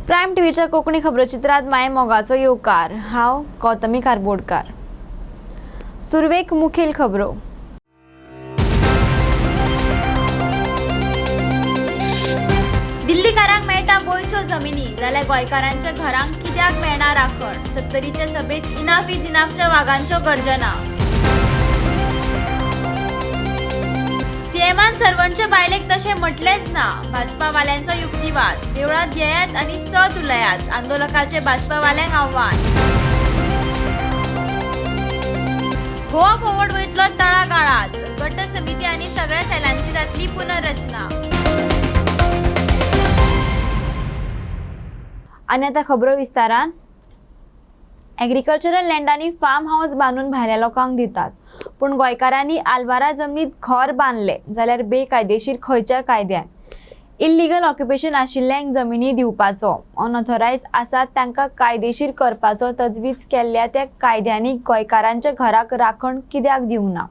Prime टीव्हीच्या कोकणी खबरचित्रात माय मोगाचो येवकार। हांव गौतमी कारबोडकार। सुरवेक मुखेल खबरो। दिल्लीकारांक मेळटा गोंयच्यो जमिनी, जाल्यार गोंयकारांच्या घरांक कित्याक मेळना राखण? 70चे सभेत इनाफ इज इनाफच्या वागांच्यो गर्जना। सीएमान सर्वांच्या बायलेक तशें म्हटलेंच ना, भाजपावाल्यांचो युक्तिवाद। देवळात येयात आनी सत उलयात, आंदोलकाचे भाजपावाल्यांक आव्हान। गोवा फॉरवर्ड वयतलो तळागाळात, गट समिती आनी सगळ्या सेलांची जातली पुनर्रचना। आनी आतां खबरो विस्तारान। एग्रीकल्चरल लँडांनी फार्म हाऊस बांदून भायल्या लोकांक दितात, पूण गोंयकारांनी आल्वारा जमनीत घर बांदले जाल्यार बेकायदेशीर खंयच्या कायद्यान इल्लीगल ऑक्युपेशन आशिल्ल्यांक जमिनी दिवपाचो, अनऑथरायज आसात तांकां कायदेशीर करपाचो तजवीज केल्ल्या त्या कायद्यांनी गोंयकारांच्या घराक राखण कित्याक दिवना?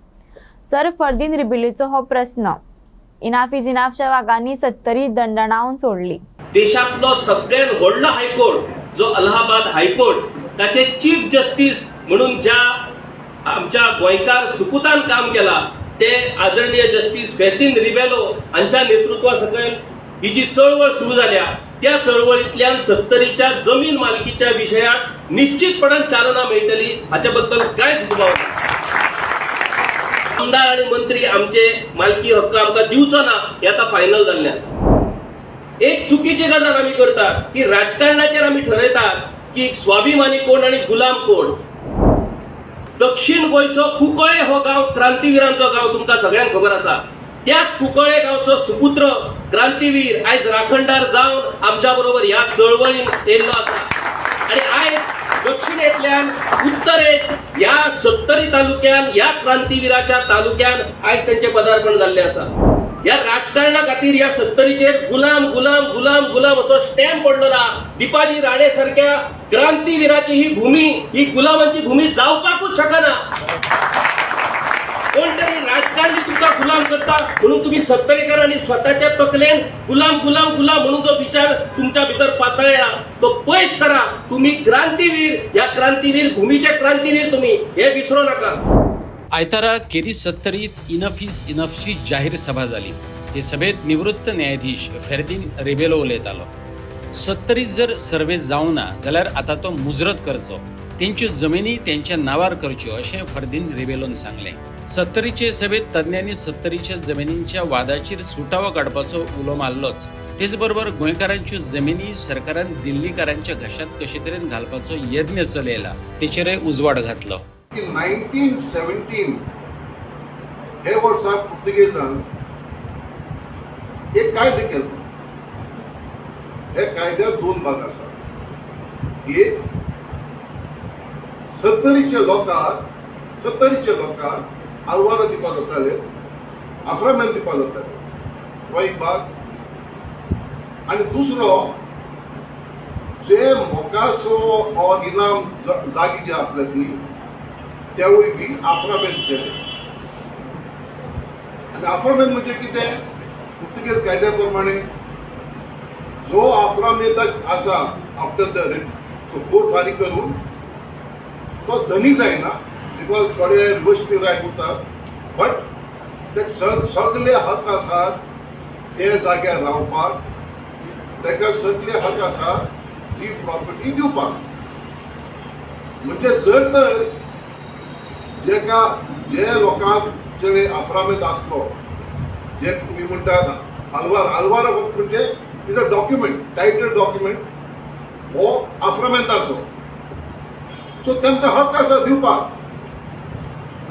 सर फर्दीन रिबेलोचो हो प्रस्न इनाफ इज इनाफच्या वागांनी 70 दंडणावन सोडली। देशातलो सगळ्यात व्हडलो हायकोर्ट जो अलाहाबाद हायकोर्ट, ताचे चीफ जस्टिस म्हणून ज्या आमच्या गोंयकार सुपुतान काम केला ते आदरणीय जस्टिस फर्दीन रिबेलो हांच्या नेतृत्वा सकयल ही जी चळवळ सुरू झाल्या त्या चळवळींतल्यान 70च्या जमीन मालकीच्या विशयाक निश्चितपणान चालना मेळटली, हाच्या बद्दल कांयच दुबाव ना। आमदार आणि मंत्री आमचे मालकी हक्क आमकां दिवचो ना हे आता फायनल जाल्ले आसा। एक चुकीची गजाल आम्ही करतात की राजकारणाचेर आम्ही ठरयतात की स्वाभिमानी कोण आणि गुलाम कोण। दक्षिण गोंयचो कुंकळे हो गांव क्रांतीवीरांचो गांव तुमकां सगळ्यांक खबर आसा। त्याच कुंकळे गांवचो सुपुत्र क्रांतीवीर आयज राखणदार जावन आमच्या बरोबर ह्या चळवळीन येयल्लो आसा आणि आयज दक्षिणेंतल्यान उत्तरेक ह्या 70 तालुक्यान ह्या क्रांतीवीराच्या तालुक्यान आयज त्यांचे पदार्पण जाल्ले आसा। या राजकारणा खातीर या 70चेर गुलाम गुलाम गुलाम गुलाम असो स्टॅम्प पडलो ना। दिपाजी राणे सारख्या क्रांतीवीराची ही भूमी ही गुलामांची भूमी जावपाकूच शकना। कोण तरी राजकारणी तुमका गुलाम करता म्हणून तुम्ही 70करांनी स्वतःच्या तकलेन गुलाम गुलाम गुलाम म्हणून जो विचार तुमच्या भितर पातळ्ळा तो पयस करा। तुम्ही क्रांतीवीर, या क्रांतीवीर भूमीचे क्रांतीवीर तुम्ही, हे विसरू नका। आयतारा केरी 70त इनफ इज इनफची जाहीर सभा जाली। ते सभेत निवृत्त न्यायाधीश फर्दीन रिबेलो उलयतालो। 70 जर सर्वे जावना जाल्यार आता तो मुजरत करचो, तेंच्यो जमिनी तेंच्या नावार करच्यो अशें फर्दीन रिबेलोन सांगलें। 70चे सभेत तज्ञांनी 70च्या जमिनींच्या वादाचेर सुटावो काडपाचो उलो मारलोच। तेच बरोबर गोंयकारांच्यो जमिनी सरकारान दिल्लीकारांच्या घशात कशे तरेन घालपाचो यत्न चलयला तेचेरय उजवाड घातलो। 1917 हे वर्सा पुर्तुगेजान एक कायदो केलो। हे कायद्यात 2 भाग आसात। एक 70च्या लोकांक आल्वारा दिवपाक जाताले, आफ्रामेंत दिवपाक जाताले, हो एक भाग। आणि दुसरो जे मोकासो और इनाम जागी जी आसले ती त्यावेळी बी आफ्रामेंत केले। आणि आफ्रामेंत म्हणजे कितें? पुर्तुगेज कायद्या प्रमाणे जो आफ्रामेंत आसा आफ्टर द तो फोर फारीक करून तो धनी जायना, बिकॉज थोडे रिवर्सली रायट उरतात, बट ते सगळे हक आसात ते जाग्यार रावपाक, ताका सगळे हक आसा ती प्रॉपर्टी दिवपाक। म्हणजे जर तर जे लोकांक जे आफ्रामेंत आसलो, जे तुम्ही म्हणटात आल्वारा म्हणजे is a document, title document हो आफ्रामेंताचो, सो तांकां हक आसा दिवपाक।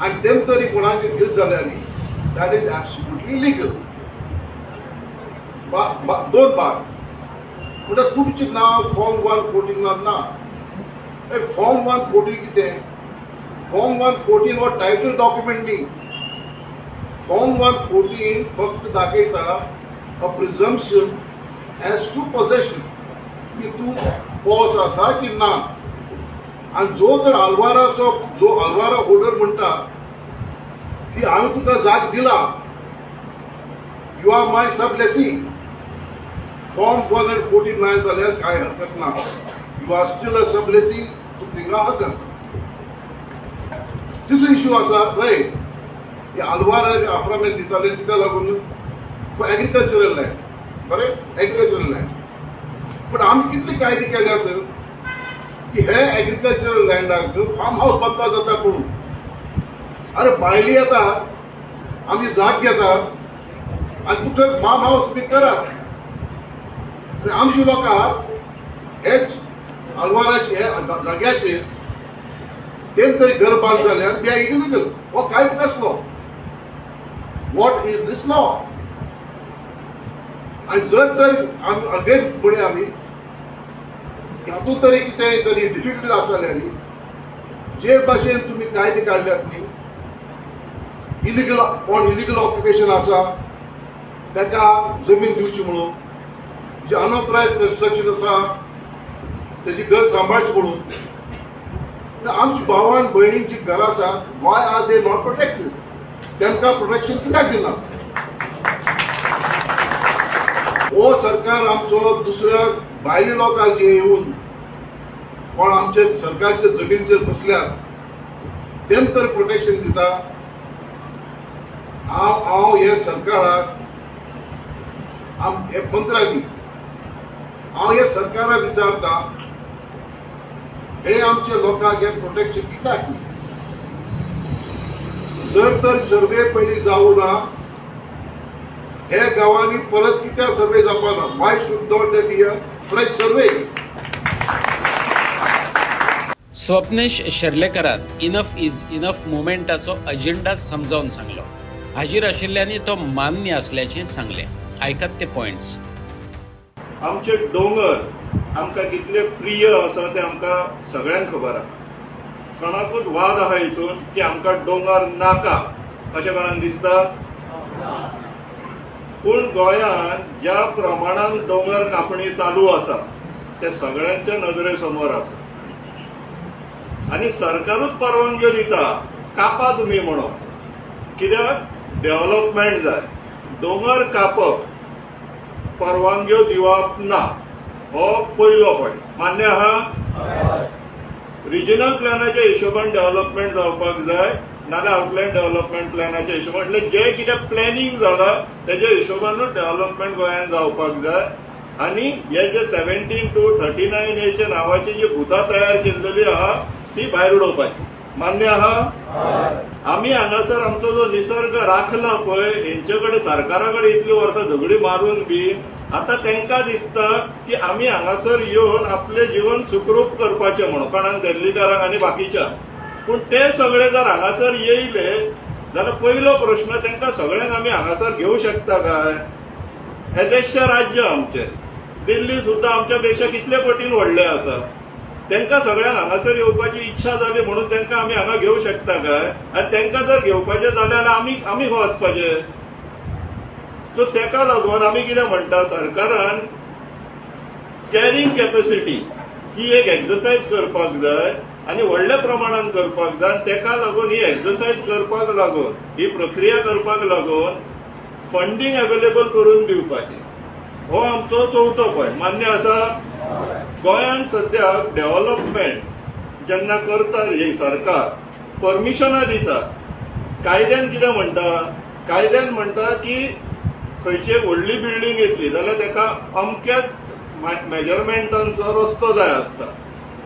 आणि तेम तरी कोणाचे दिल जाल्यारी दॅट इज एब्सोल्युटली लिगल। 2 भाग म्हणजे तुमचे नाव फॉर्म 114 ना। फॉर्म 114 कितें? फॉर्म 114 हो टायटल डॉक्युमेंट न्ही। फॉर्म 114 फक्त दाखयता अ प्रिझम्पशन एज टू पोजेशन, की तू पॉस आसा की ना। आणि जो तर आल्वारा होल्डर म्हणटा की हांवें तुका जाग दिला, यू आर माय सबलेसी, फॉर्म 114 नाही जाल्यार काय हरकत ना. यू आर स्टील अ सबलेसी तू थिंगा हक आसा. तिसरो इश्यू आसा पळय हे आलवार आफ्रामेंत दिताले तिका लागून फॉर एग्रीकल्चरल लँड बरें एग्रीकल्चरल लँड. पण आमी कितले कायदे केल्यात की हे एग्रीकल्चरल लँडाक फार्म हाऊस बांदपाक जाता कोण. अरे बायली येता आमी जाग घेतात आनी तुका फार्म हाऊस बी करात. आमची लोकांक हेच आलवाराचे जाग्याचेर तेम तरी घर बांद जाल्यार दे आर इलिगल. हो कायदो कसलो. What is this law. आनी जर तर आमी अगेन फुडें आमी हातूंत तरी कितें तरी डिफिकल्टी आसा जाल्यार जे भाशेन तुमी कायदे काडल्यात न्ही इलिगल ऑक्युपेशन आसा ताका जमीन दिवची म्हणून, जे अनऑथरायज कन्स्ट्रक्शन आसा तेजी घर सांबाळची म्हणून. आमची भावान भयणींची घरां आसा Y are they not protected. तांकां प्रोटेक्शन कित्याक दिना. हो सरकार आमचो दुसऱ्या भायल्या लोकांक जे येवन कोण आमचे सरकारच्या जमिनीचेर बसल्यात तेम तर प्रोटेक्शन दिता. हांव हे सरकाराक हे मंत्र्यांनी हांव हे सरकाराक विचारता हे आमच्या लोकांक हे प्रोटेक्शन कित्याक न्ही. जर तर सर्वे पयलीं जावं ना हे गांवांनी परत कित्याक सर्वे जावपाना. Why should not there be a fresh survey. Swapnesh शेर्लेकरान इनफ इज इनफ मुवमेंटाचो अजेंडा समजावून सांगलो. हाजीर आशिल्ल्यांनी तो मान्य असल्याचे सांगले. ऐकात ते पॉइंट्स. आमचे डोंगर आमकां कितले प्रिय आसा ते आमकां सगळ्यांक खबर आसा. कोणाकूच वाद आहा हितून की आमकां डोंगर नाका अशें कोणाक दिसता. पूण गोंयांत ज्या प्रमाणान डोंगर कापणी चालू आसा ते सगळ्यांच्या नदरे समोर आसा. आनी सरकारूच परवानग्यो दिता कापा तुमी म्हणून. कित्याक डेव्हलपमेंट जाय. दोंगर कापप परवानग्यो दिवप ना हो पयलो पॉयंट. मान्य आहा. रिजनल प्लॅनाच्या हिशोबान डेव्हलपमेंट जावपाक जाय नाल्यार आउटलायन डेव्हलपमेंट प्लॅनाच्या हिशोबान म्हणजे जे कितें प्लॅनिंग जाला तेज्या हिशोबानूच डेव्हलपमेंट गोंयांत जावपाक जाय. आनी हे जे 17 to 39 हेचे नांवाची जी भुतां तयार केल्लेली आहा ती भायर उडोवपाची. मान्य आहा. आमी हांगासर आमचो जो निसर्ग राखला पळय हेंचे कडेन सरकारा कडेन इतली वर्सां झगडी मारून बी आता तांकां दिसता की आमी हांगासर येवन आपले जीवन सुखरूप करपाचें म्हणून कोणाक दिल्लीकारांक आनी बाकीच्या. पूण ते सगळे जर हांगासर येयले जाल्यार पयलो प्रश्न तांकां सगळ्यांक आमी हांगासर घेवं शकता काय. येदेशें राज्य आमचें. दिल्ली सुद्दां आमच्या पेक्षा कितले पटीन व्हडलें आसा. तांकां सगळ्यांक हांगासर येवपाची इच्छा जाली म्हणून तांकां आमी हांगा घेवं शकता काय. आनी तांकां जर घेवपाचें जाल्यार आमी वचपाचें. सो तेका लागून आमी कितें म्हणटा सरकारान कॅरिंग कॅपॅसिटी ही एक एक्सरसायज करपाक जाय आनी व्हडल्या प्रमाणान करपाक जाय. तेका लागून ही एक्सरसायज करपाक लागून ही प्रक्रिया करपाक लागून फंडींग अवेलेबल करून दिवपाची. हो आमचो चवथो पॉयंट. मान्य आसा. गोंयांत सद्याक डेव्हलपमेंट जेन्ना करता हे सरकार परमिशनां दिता कायद्यान कितें म्हणटा. कायद्यान म्हणटा की खंयची व्हडली बिल्डींग येतली जाल्यार ताका अमक्याच मेजरमेंटांचो रस्तो जाय आसता.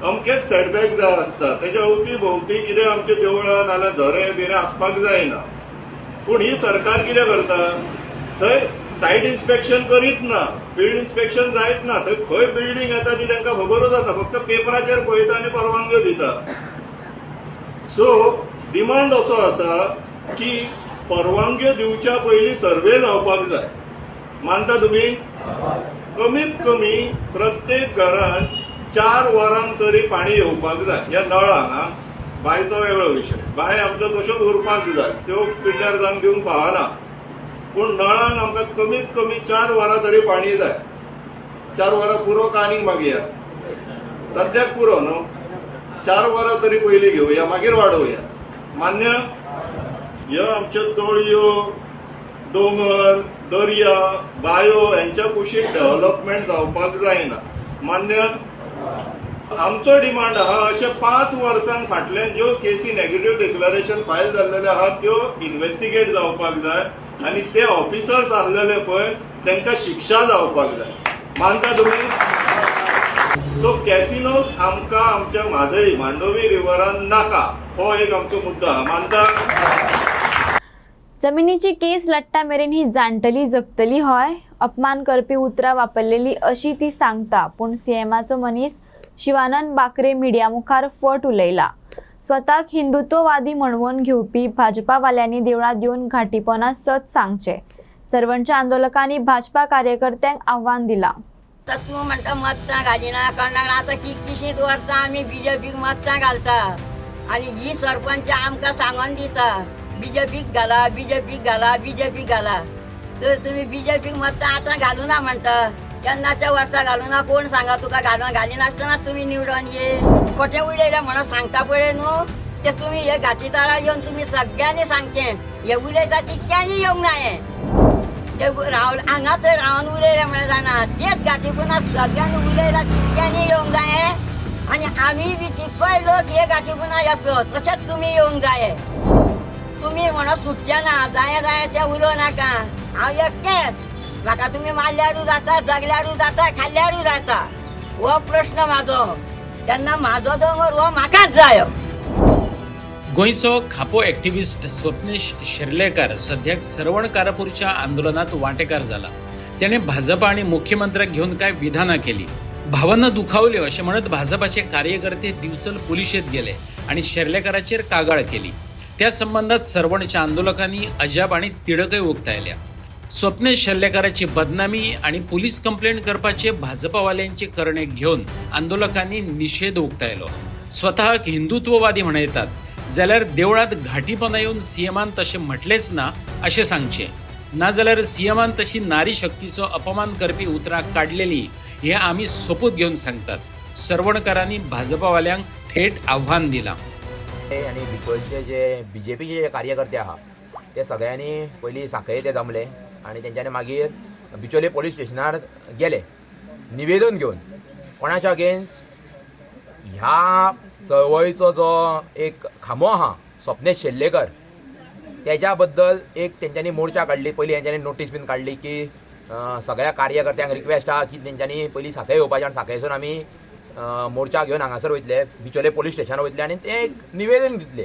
अमकेच सेटबॅक जाय आसता. तेच्या अवती भोवती कितें आमचे देवळां नाल्यार झरे बिरे आसपाक जायना. पूण ही सरकार कितें करता थंय सायट इन्स्पेक्शन करीत ना. फिल्ड इन्स्पेक्शन जायत ना. थंय खंय बिल्डींग येता ती तांकां खबरूच आसा. फक्त पेपराचेर पळयता आनी परवानग्यो दिता. सो डिमांड असो आसा की परवानग्यो दिवच्या पयलीं सर्वे जावपाक जाय. मानता तुमी. कमीत कमी प्रत्येक घरांत 4 वरांक तरी पाणी येवपाक जाय. ह्या नळांक बांयचो वेगळो विशय. बांय आमच्यो तश्योच उरपाक जाय. त्यो पिड्ड्यार जावन दिवंक फावना. पूण नळांक आमकां कमीत कमी 4 वरां तरी पाणी जाय. 4 वरां पुरो का आनीक मागया. सद्याक पुरो न्हू. 4 वरां तरी पयलीं घेवया मागीर वाडोवया. मान्य. ह्यो आमच्यो तळयो दोंगर दर्या बायो यांच्या कुशीक डेव्हलपमेंट जावपाक जायना. मान्य आमचो डिमांड आहा अशे 5 वर्सां फाटल्यान ज्यो केसी नेगेटिव्ह डिक्लरेशन फायल जाल्लेले आहात त्यो इन्व्हेस्टिगेट जावपाक जाय आनी ते ऑफिसर्स आसलेले पळय तांकां शिक्षा जावपाक जाय. मानता तुमी? सो कॅसिनोज आमकां आमच्या म्हादई मांडोवी रिव्हरान नाका हो एक आमचो मुद्दो आहा. मानता? जमिनीची केस लट्टा मेरेन ही जाणटली जगतली हय. अपमान करपी उतरां वापरलेली अशी ती सांगता, पूण सीएमाचो मनीस शिवानंद बाकरे मिडिया मुखार फट उलयला. स्वताक हिंदुत्ववादी म्हणवून घेवपी भाजपावाल्यांनी देवळांत येवन घाटीपणां सत सांगचे. सर्वंच्या आंदोलकांनी भाजपा कार्यकर्त्यांक आव्हान दिलां. तूं म्हणटा मतां घालिना कोणाक आतां कितकीशींच वर्सां आमी बीजेपीक मतां घालता आनी ही सरपंच आमकां सांगून दिता बीजेपीक घाला बीजेपीक घाला बीजेपीक घाला. तर तुमी बीजेपीक मतां आतां घालूना म्हणटा, केन्नाच्या वर्सां घालूना. कोण सांगा तुका घालिनासतना तुमी निवडून ये. खोटें उलयलें म्हणून सांगता पळय न्हू ते तुमी हे घाटी तळा येवन तुमी सगळ्यांनी सांगचें. हे उलयता तितक्यांनी येवंक जाये. ते हांगा थंय रावन उलयलें म्हणून जायना. तेच घाटीपणां सगळ्यांनी उलयला तितक्यांनी येवंक जाये आनी आमी बी तितकोय लोक हे घाटीपणां येतलो तशेंच तुमी येवंक जाये. तुमी म्हणून सुटचे ना. जाय जाय ते उलोव नाका. हांव एकटेंच. म्हाका तुमी मारल्यारूय जाता, जगल्यारूय जाता, खाल्ल्यारूय जाता. हो प्रश्न म्हाजो. तेन्ना म्हाजो दोंगर हो म्हाकाच जायो. गोंयचो खापो एक्टिव्हिस्ट स्वप्नेश शेर्लेकार सध्याक सरवण कारापूरच्या आंदोलनात वांटेकार जाला. त्याने भाजप आणि मुख्यमंत्र्याक घेऊन काय विधानं केली, भावना दुखावल्यो अशें म्हणत भाजपाचे कार्यकर्ते दिवचल पुलिशेत गेले आणि शेर्लेकाराचेर कागाळ केली. त्या संबंधात सरवणच्या आंदोलकांनी अजाप आणि तिडकय उक्तायल्या. स्वप्नेश शेर्लेकाराची बदनामी आणि पुलीस कंप्लेंट करपाचे भाजपावाल्यांचे करणे घेऊन आंदोलकांनी निषेध उक्तायलो. स्वतःक हिंदुत्ववादी म्हणयतात जाल्यार देवळात घाटीपणां येवन सीएमान तशें म्हटलेच ना अशें सांगचें. नाजाल्यार सीएमान तशी नारी शक्तीचो अपमान करपी उतरां काडलेली हे आमी सोपूत घेवन सांगतात. सरवणकारांनी भाजपावाल्यांक थेट आव्हान दिलां. आणि बिचोलचे जे बीजेपीचे जे कार्यकर्ते आहात ते सगळ्यांनी पयलीं सांखळे ते जमले आणि तेंच्यांनी मागीर बिचोले पोलीस स्टेशनार गेले निवेदन घेवन कोणाच्या अगेन्स्ट ह्या चळवळीचो जो एक खामो आहा स्वप्नेश शेर्लेकर त्याच्या बद्दल एक तेंच्यांनी मोर्चा काडली. पयलीं तेंच्यांनी नोटीस बीन काडली की सगळ्या कार्यकर्त्यांक रिक्वेस्ट आहा की तेंच्यांनी पयलीं सांखळे येवपाचें आनी सांखळेसून आमी मोर्चा घेवन हांगासर वयतले बिचोले पोलीस स्टेशनार वयतले आनी ते एक निवेदन दितले.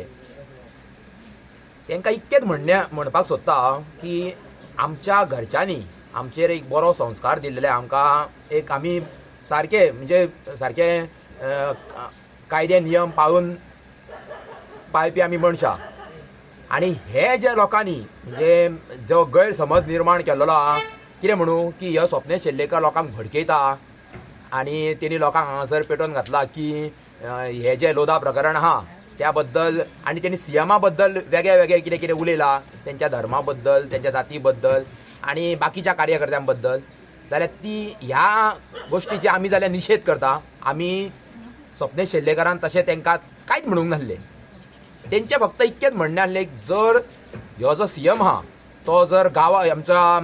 तांकां इतकेंच म्हणपाक सोदता की आमच्या घरच्यांनी आमचेर एक बरो संस्कार दिल्ले. आमकां एक आमी सारके म्हणजे सारके कायदे नियम पाळून पाळपी आमी मनशां आनी हे जे लोकांनी म्हणजे जो गैरसमज निर्माण केल्लो आहा कितें म्हणूं की ह्यो स्वप्नेश शेर्लेकर लोकांक भडकयता आनी तेणी लोकांक हांगासर पेटोवन घातला की हे जे लोधा प्रकरण आहा त्या बद्दल आनी तेणी सीएमा बद्दल वेगळे वेगळे कितें कितें उलयलां तेंच्या धर्मा बद्दल तेंच्या जाती बद्दल आनी बाकीच्या कार्यकर्त्यां बद्दल जाल्यार ती ह्या गोश्टीचे आमी जाल्यार निशेध करता. आमी स्वप्नेश शेर्लेकरान तशें तांकां कांयच म्हणूंक नासलें. तेंचें फक्त इतकेंच म्हणणें आसलें जर ह्यो जो सीएम आहा तो जर आमच्या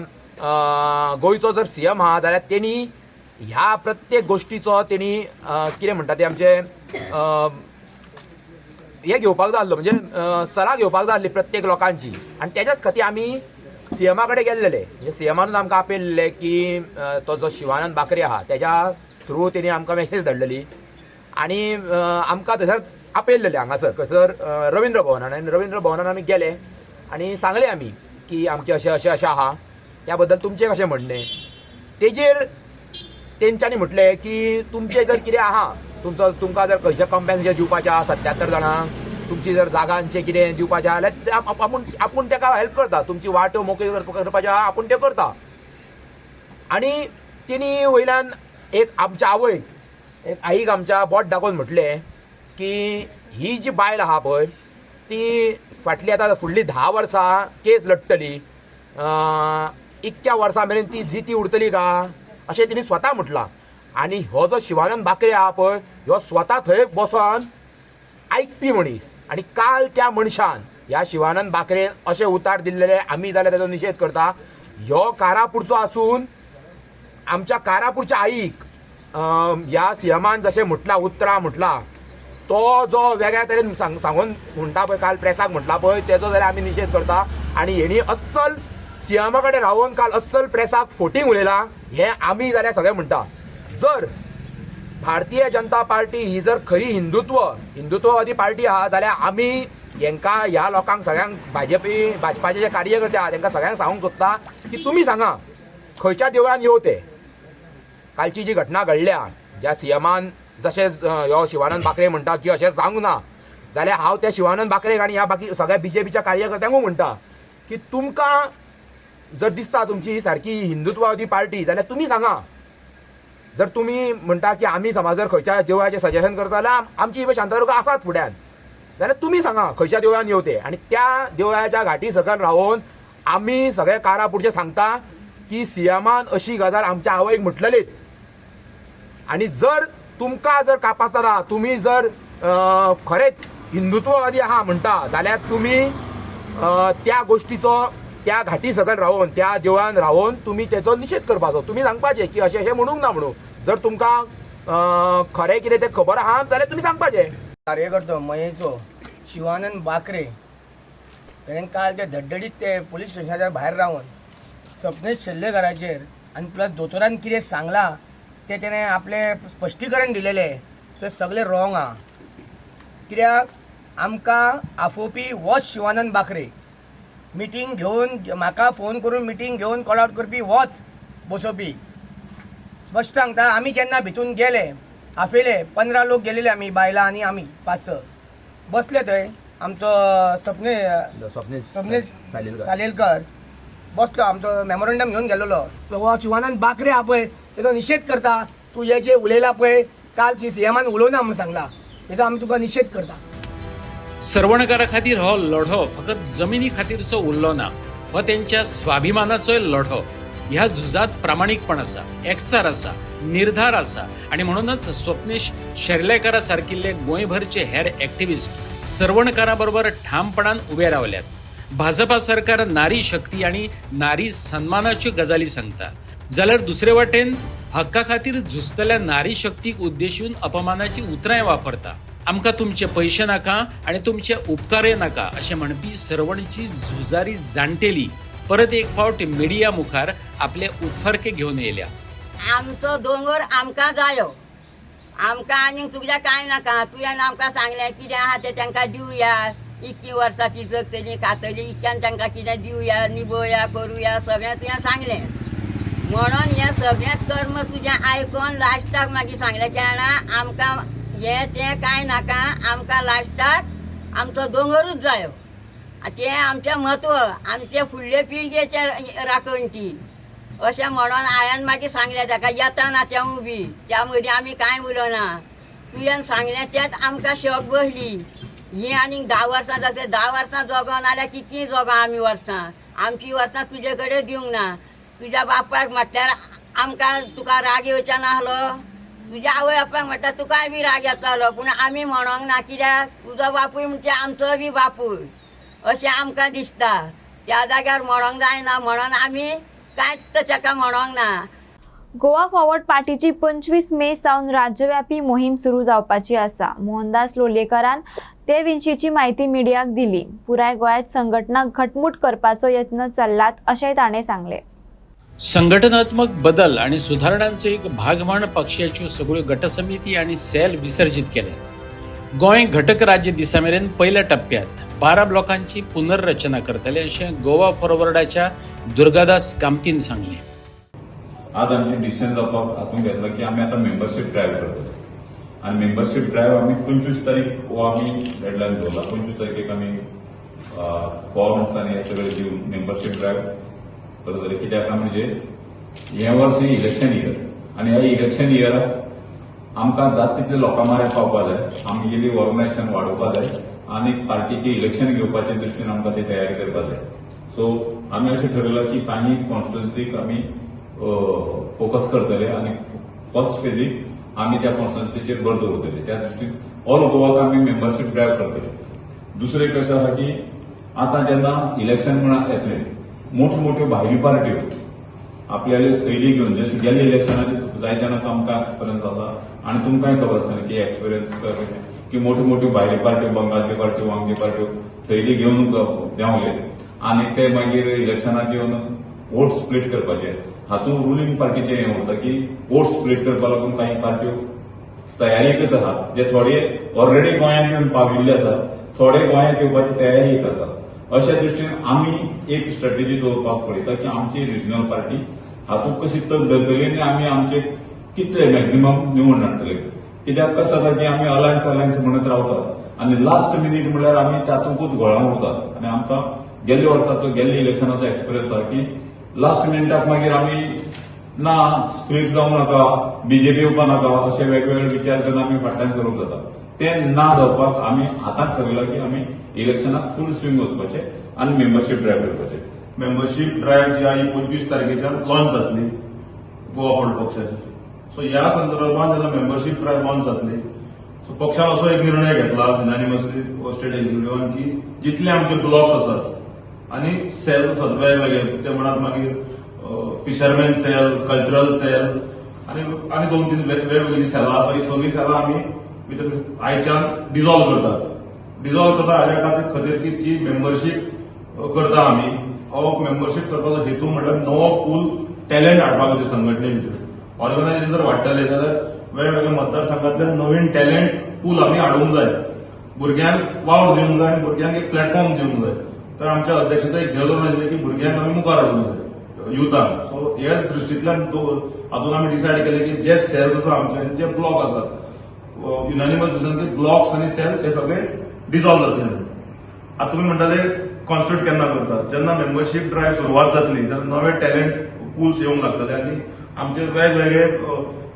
गोंयचो जर सीएम आहा जाल्यार तेणी ह्या प्रत्येक गोश्टीचो तेणी कितें म्हणटा ते आमचे हे घेवपाक जाय आसलो म्हणजे सलाह घेवपाक जाय आसली प्रत्येक लोकांची. आनी तेज्याच खातीर आमी सीएमा कडेन गेल्लेले. म्हणजे सीएमानूच आमकां आपयल्लें की तो जो शिवानंद बाकरे आहा तेज्या थ्रू तेणी आमकां मॅसेज धाडलेली आनी आमकां थंयसर आपयल्लेले हांगासर खंयसर रवींद्र भवनान. आनी रवींद्र भवनान आमी गेले आनी सांगलें आमी की आमचें अशें आहा त्या बद्दल तुमचें कशें म्हणणें. तेजेर तेंच्यांनी म्हटलें की तुमचें जर कितें आहा तुमकां जर खंयचें कॉम्पेन्सेशन दिवपाचें आहा 77 जाणांक तुमची जर जागांचें कितें दिवपाचें आहा जाल्यार आपूण ताका हेल्प करता. तुमची वाटो मोकळी करपाचें आहा आपूण तें करता. आनी तेणी वयल्यान एक आमच्या आवयक एक आईक आमच्या बोट दाखोवन म्हटलें की ही जी बायल आहा पळय ती फाटली आतां फुडली 10 वर्सां केस लडटली. इतक्या वर्सां मेरेन ती जिती उरतली का अशें तिणी स्वता म्हटलां. आनी हो जो शिवानंद बाकरे आहा पळय ह्यो स्वता थंय बसोन आयकपी मनीस. आनी काल त्या मनशान ह्या शिवानंद बाकरेन अशे उतार दिल्लेले आमी जाल्यार ताचो निशेध करता. ह्यो कारापूरचो आसून आमच्या कारापूरच्या आईक ह्या सीएमान जशें म्हटलां उतरां म्हटलां तो जो वेगळ्या तरेन सांगून म्हणटा पळय, काल प्रेसाक म्हटला पळय, तेजो जाल्यार आमी निशेध करता. आनी हेणी अस्सल सीएमा कडेन रावून काल अस्सल प्रेसाक फोटींग उलयलां हें आमी जाल्यार सगळें म्हणटा. जर भारतीय जनता पार्टी ही जर खरी हिंदुत्ववादी पार्टी आहा जाल्यार आमी हेंकां ह्या लोकांक सगळ्यांक भाजपाचे जे कार्यकर्ते आहा तांकां सगळ्यांक सांगूंक सोदता की तुमी सांगा खंयच्या देवळान येवते. कालची जी घटना घडल्या ज्या सीएमान जशें ह्यो शिवानंद बाकरे म्हणटा की अशें जावंक ना, जाल्यार हांव त्या शिवानंद बाकरेक आनी ह्या बाकी सगळ्या बीजेपीच्या कार्यकर्त्यांकूय म्हणटा की तुमकां जर दिसता तुमची ही सारकी हिंदुत्ववादी पार्टी जाल्यार तुमी सांगा. जर तुमी म्हणटा की आमी समज जर खंयच्या देवळाचें सजेशन करता जाल्यार आमची ही शांतादुर्गा आसात फुड्यान, जाल्यार तुमी सांगा खंयच्या देवळान येवते. आनी त्या देवळाच्या घाटी सकयल रावून आमी सगळे कारापूरचे सांगता की सीएमान अशी गजाल आमच्या आवयक म्हटलेलीच. आनी जर तुमकां जर कापासताना तुमी जर खरेंच हिंदुत्ववादी आहा म्हणटा जाल्यार तुमी त्या गोष्टीचो त्या घाटी सकयल रावून त्या देवळान रावून तुमी तेचो निशेध करपाचो. तुमी सांगपाचें की अशें म्हणूंक ना म्हणून. जर तुमकां खरें कितें तें खबर आहा जाल्यार तुमी सांगपाचें. कार्यकर्तो मयेचो शिवानंद बाकरे ताणें काल ते धडधडीत ते पुलीस स्टेशनाच्या भायर रावन सपनेश शेल्लेकराचेर आनी प्लस दोतोरान कितें सांगलां ते तेणें आपलें स्पश्टीकरण दिलेलें तें सगळें रॉंग आहा. कित्याक आमकां आफोवपी होच शिवानंद बाकरे, मिटींग घेवन म्हाका फोन करून मिटींग घेवन कॉल आउट करपी होच बसोवपी. स्पश्ट सांगता आमी जेन्ना भितून गेले आफेले 15 लोक गेलेले आमी बायलां आनी आमी 5-6 बसले थंय. आमचो सपनेश सालेलकर बसलो, आमचो मेमोरंडम घेवन गेलेलो. हो शिवानंद बाकरे हा पळय तेजो निशेध करता. तूं हे जे उलयला पळय काल सीएमान उलोवना म्हणून सांगला, तेजो आमी तुका निशेध करता. सरवणकारा खातीर हो लढो फकत जमिनी खातीरचो उरलो ना, हो त्यांच्या स्वाभिमानाचोय लढो. ह्या झुजात प्रामाणिकपण आसा, एकचार आसा, निर्धार आसा आणि म्हणूनच स्वप्नेश शेर्लेकारा सारकिल्ले गोंयभरचे हेर एक्टिव्हिस्ट सरवणकारा बरोबर ठामपणान उबे रावल्यात. भाजपा सरकार नारी शक्ती आणि नारी सन्मानाच्यो गजाली सांगता जाल्यार दुसरे वाटेन हक्का खातीर झुजतल्या नारी शक्तीक उद्देशून अपमानाची उतरांय वापरता. आमकां तुमचे पयशे नाका आणि तुमचे उपकारय नाका अशें म्हणपी सरवणची झुजारी जाणटेली परत एक फावट मिडिया मुखार आपले उतफर्के घेवन येयल्या. आमचो दोंगर आमकां जायो, आमकां आनीक तुज्या कांय नाका. तुवें आमकां सांगलें कितें आहा तें तांकां दिवया. इतकी वर्सां ती जगतली खातली, इतक्यान तांकां कितें दिवया, निभोवया, करुया, सगळें तुवें सांगलें. म्हणून हें सगळें कर्म तुजें आयकोन लास्टाक मागीर सांगलें की आमकां हें तें कांय नाका, आमकां लास्टाक आमचो दोंगरूच जायो. तें आमचें म्हत्व, आमचे फुडले पिळगेचे राखणटी अशें म्हणून हांवें मागीर सांगलें ताका येताना तें उबी. त्या मदीं आमी कांय उलोवना. तुवें सांगलें तेंच आमकां शॉक बसली. ही आनीक 10 वर्सां जाता, 10 वर्सां जगो नाल्यार कितलीं जगो आमी वर्सां. आमची वर्सां तुजे कडेन दिवंक ना. तुज्या बापायक म्हटल्यार आमकां तुका राग येवचो नासलो, तुज्या आवय बापायक म्हटल्यार तुकाय बी राग येतालो, पूण आमी म्हणोंक ना. कित्याक तुजो बापूय म्हणजे आमचो बी बापूय अशें आमकां दिसता. त्या जाग्यार म्हणोंक जायना म्हणून आमी कांयच ताका म्हणोंक ना. गोवा फॉरवर्ड पार्टीची 25 मे सावन राज्यव्यापी मोहीम सुरू जावपाची आसा. मोहनदास लोलयेकरान ते विशींची म्हायती मिडियाक दिली. पुराय गोंयांत संघटना घटमूट करपाचो यत्न चल्लात अशेंय ताणें सांगलें. संघटनात्मक बदल आणि सुधारणांचो एक भाग म्हण पक्षाच्यो सगळ्यो गटसमिती आणि सेल विसर्जित केले. गोंय घटक राज्य दिसा मेरेन पयल्या टप्प्यात 12 ब्लॉकांची पुनर्रचना करतले अशें गोवा फॉरवर्डाच्या दुर्गादास कामतीन सांगलें. आज आमचे डिसिजन जावपाक हातूंत घेतला की आमी आतां मेंबरशीप ड्रायव्ह करतले आनी मेंबरशीप ड्रायव्ह आमी 25 तारीख हो आमी डेडलायन दवरला. 25 तारखेक आमी फॉर्म्स आनी हे सगळे दिवन मेंबरशीप ड्रायव्ह करतले. कित्याक म्हणजे हे वर्स इलेक्शन इयर आनी ह्या इलेक्शन इयराक आमकां जाता तितले लोकां म्हऱ्यान पावपाक जाय. आमगेली ऑर्गनायझेशन वाडोवपाक जाय आनी पार्टीचे इलेक्शन घेवपाचे दृश्टीन आमकां ती तयारी करपाक जाय. सो आमी अशें ठरयलां की काही कॉन्स्टिट्युन्सीक आमी फोकस करतले आनी फर्स्ट फेजीक आमी त्या कॉन्स्टिट्युन्सीचेर भर दवरतले. त्या दृश्टीन ऑल गोवाक आमी मेंबरशीप ड्रायव्ह करतले. दुसरें कशें आसा की आता जेन्ना इलेक्शन म्हणून येतले मोठ्यो मोठ्यो भायली पार्ट्यो आपल्याला थैली घेवन जशें गेल्ले इलेक्शनाचे जाय तेन्ना आमकां एक्सपिरियन्स आसा आनी तुमकांय खबर आसतलें की एक्सपिरियन्स की मोठ्यो मोठ्यो भायली पार्ट्यो बंगालच्यो पार्ट्यो वांगडी पार्ट्यो थैली घेवन देंवले आनी ते मागीर इलेक्शनाक येवन वोट स्प्लीट करपाचे हातूंत रुलींग पार्टीचें हें उरता की वोट स्प्लीट करपा लागून कांय पार्ट्यो तयारीकच आहात जे थोडे ऑलरेडी गोंयांत येवन पाविल्ले आसात थोडे गोंयांत येवपाची तयारीक आसा अशा दृश्टीन आमी एक स्ट्रॅटेजी दवरपाक पळयता की आमची रिजनल पार्टी हातूंत कशी तक धरतली आनी आमी आमचे कितले मॅक्झिमम निवडून हाडटले कित्याक कशें जाता की आमी अलायन्स म्हणत रावतात आनी लास्ट मिनीट म्हणल्यार आमी तातूंतूच घोळांत उरतात आनी आमकां गेल्ले इलेक्शनाचो एक्सपिरियन्स आसा की लास्ट मिनिटाक मागीर आमी ना स्प्लीट जावंक नाका बीजेपी येवपा नाका अशे वेगवेगळे विचार करून आमी फाटल्यान करूंक जाता ते ना जावपाक आमी आतांच थारायला की आमी इलेक्शनाक फूल स्विंग वचपाचे आनी मेंबरशीप ड्रायव्ह करपाचे. मेंबरशीप ड्रायव्ह जी आहे 25 तारखेच्यान लॉन्च जातली गोवा फॉल्ट पक्षाची. सो ह्या संदर्भात जेन्ना मेंबरशीप ड्रायव्ह लॉन्च जातली सो पक्षान असो एक निर्णय घेतला युनानिमसली स्टेट एक्झिक्युटिव्हान की जितले आमचे ब्लॉक्स आसात आनी सेल्स आसात वेगवेगळे ते म्हणत मागीर फिशरमॅन सेल कल्चरल सेल आनी 2-3 वेगवेगळी सेलां आसा ही सगळीं सेलां आमी आयच्यान डिझॉल्व करता हाच्या खातीर की जी मेंबरशीप करता आमी हो मेंबरशीप करपाचो हेतू म्हणल्यार नवो पूल टॅलंट हाडपाक खातीर संघटने भितर ऑर्गनायझेशन जर वाडटले जाल्यार वेगवेगळ्या मतदारसंघातले नवीन टॅलंट पूल आमी हाडूंक जाय भुरग्यांक वावर दिवंक जाय आनी भुरग्यांक एक प्लॅटफॉर्म दिवंक जाय. तर आमच्या अध्यक्षाचें एक धोरण आशिल्लें की भुरग्यांक आमी मुखार हाडूंक जाय युथान. सो ह्याच दृश्टींतल्यान हातून आमी डिसायड केलें की जे सेल्स आसा आमचे जे ब्लॉक आसात युनानिमस डिसिजन की ब्लॉक्स आनी सेल्स हे सगळे डिझॉल्व जातले. आता तुम्ही म्हणटाले कॉन्स्टिट्यूट केन्ना करतात जेन्ना मेंबरशीप ड्रायव्ह सुरवात जातली जाल्यार नवे टॅलंट पूल्स येवंक लागतले आनी आमचे वेगवेगळे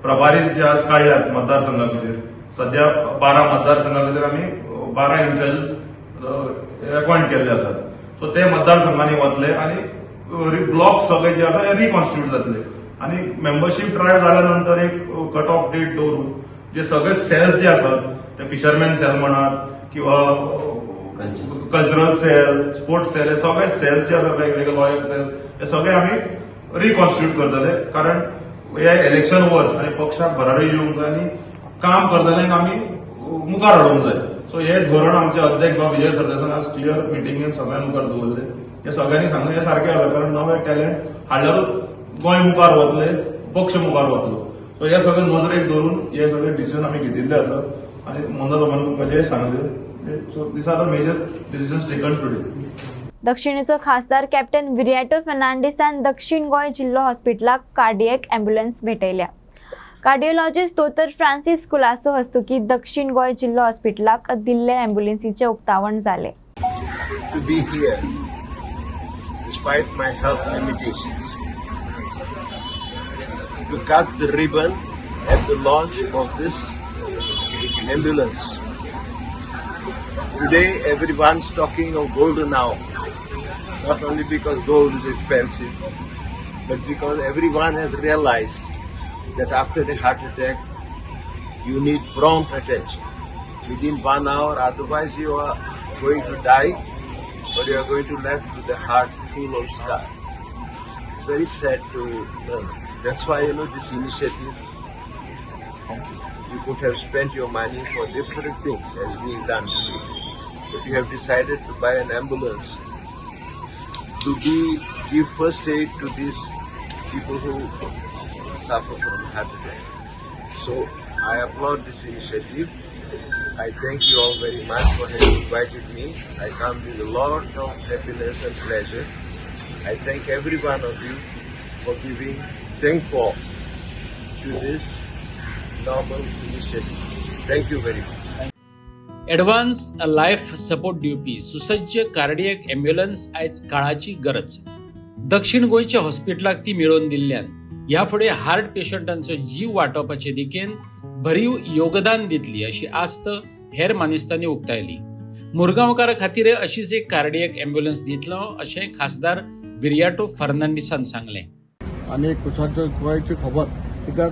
प्रभारी जे आज काडल्यात मतदारसंघा खातीर सध्या 12 मतदारसंघा खातीर आमी 12 इंचार्जीस अपॉइंट केल्ले आसात. सो ते मतदारसंघांनी वतले आनी ब्लॉक सगळे जे आसा हे रिकॉन्स्टिट्यूट जातले आनी मेंबरशीप ड्रायव्ह जाल्या नंतर एक कट ऑफ डेट दवरून जे सगळे सेल्स जे आसात ते फिशरमॅन सेल म्हणत किंवा कल्चरल सेल स्पोर्ट्स सेल हे सगळे सेल्स जे आसात वेगवेगळे लॉयल सेल हे सगळे आमी रिकॉन्स्टिट्यूट करतले कारण हे इलेक्शन वर्स आनी पक्षाक भरारी येवंक जाय आनी काम करतल्यांक आमी मुखार हाडूंक जाय. सो हे धोरण आमचे अध्यक्ष बाब विजय सरदेसायन आज क्लियर मिटिंगेन सगळ्यां मुखार दवरले. हे सगळ्यांनी सांगले हे सारखे आसा कारण नवे टॅलंट हाडल्यारूच गोंय मुखार वतले पक्ष मुखार वतलो. सो हे सगळे नजरेक धरून हे सगळे डिसिजन आमी घेतिल्ले आसा आनी मंदा सामान तुमकां जे सांगले so this are the major decisions taken today. दक्षिणेचो खासदार कॅप्टन विरियाटो फर्नांडिसान दक्षिण गोंय जिल्लो हॉस्पिटलाक कार्डियक अँब्युलन्स भेटयल्या. कार्डियोलॉजिस्ट दोतोर फ्रांसीस कुलासो हस्तुकी दक्षिण गोंय जिल्लो हॉस्पिटलाक दिल्ले अँब्युलन्सीचे उक्तावण जाले. To be here, despite my health limitations, to cut the ribbon at the launch of this ambulance. Today, everyone's talking of golden hour, not only because gold is expensive, but because everyone has realized that after a heart attack, you need prompt attention within 1 hour, otherwise you are going to die or you are going to left with the heart full of scar. It's very sad to learn. That's why, this initiative, you could have spent your money for different things as being done today. But you have decided to buy an ambulance to give first aid to these people who suffer from heart attack. So I applaud this initiative. I thank you all very much for having invited me. I come with a lot of happiness and pleasure. I thank every one of you for giving thankful to this noble initiative. Thank you very much. Advance life support दिवपी सुसज्ज cardiac ambulance आयज काळाची गरज. दक्षिण गोंयच्या हॉस्पिटलाक ती मेळोवन दिल्ल्यान ह्या फुडें हार्ट पेशंटांचो जीव वाटोवपाचे दिकेन भरीव योगदान दितली अशी आस्त हेर मानेस्तांनी उक्तायली. मुरगांवकारा खातीर अशीच एक कार्डियक अँब्युलन्स दितलो अशें खासदार विरियाटो फर्नांडिसान सांगलें. आणि गोंयची खबर कित्याक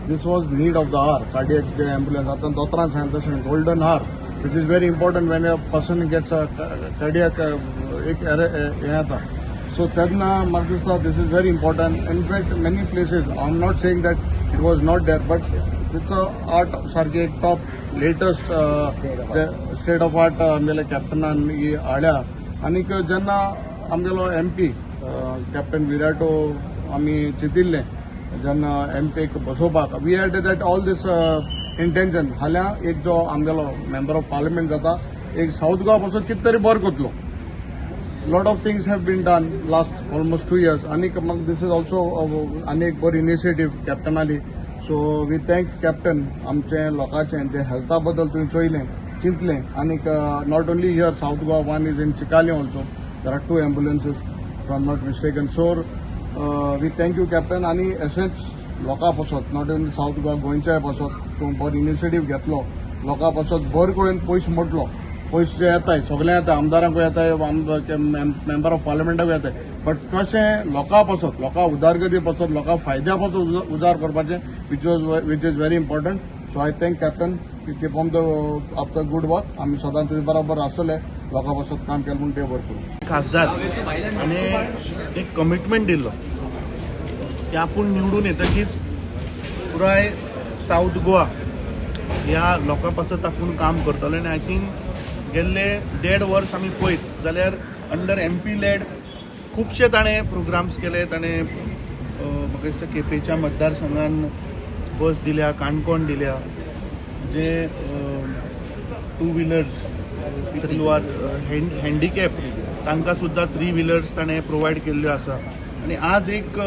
this was need of the hour cardiac जे अँब्युलन्स आतां दोतोरान सांगता तशें golden hour which is very important when a person gets a cardiac एक हे जाता. So तेन्ना म्हाका दिसता this is very important. In fact, many places, I'm not saying that it was not there, but it's a art सारखे एक top latest state of art आमगेले कॅप्टनान ही हाडल्या. आनीक जेन्ना आमगेलो MP कॅप्टन विराटो आमी चितिल्ले जेन्ना MPक बसोवपाक, we had that all this intention. हाल्या एक जो आमगेलो मेंबर ऑफ पार्लिमेंट जाता, एक साऊथ गोवा पासून कितें तरी बरो करतलो. lot of things have been done last almost 2 years. Anik this is also anek bor initiative captain ali. So we thank captain amche lokache je health badal tumi choile chintle. Anik not only here South Goa, one is in Chikali also. There are 2 ambulances if I'm not mistaken. So we thank you captain. Ani essence loka pasot not only South Goa goincha pasot to bor initiative घेतलो. लोका pasot bor करून पयस मोडलो. पयस जे येताय सगळे येता, आमदारांक येताय, मेंबर ऑफ पार्लिमेंटाक येताय, बट कशें लोकां पासत, लोकां उदारगती पासत, लोकां फायद्या पासत उजार करपाचें, which is very important. So I thank captain keep on the good work. आमी सदां तुजे बरोबर आसतले, लोकां पासत काम केलें म्हणून ते बरें करूं. खासदार आनी एक कमिटमेंट दिल्लो की आपूण निवडून येतकीच पुराय साऊथ गोवा ह्या लोकां पासत आपूण काम करतले. आनी आय थिंक गेल्ले 1.5 वर्स आमी पळयत जाल्यार अंडर MP लेड खुबशे ताणें प्रोग्राम्स केले. ताणें म्हाका दिसता केपेंच्या मतदारसंघान बस दिल्या, काणकोण दिल्या, जे 2 व्हिलर्स पीपल आर हँडिकॅप तांकां सुद्दां 3 व्हिलर्स ताणें प्रोवायड केल्ल्यो आसा. आनी आज एक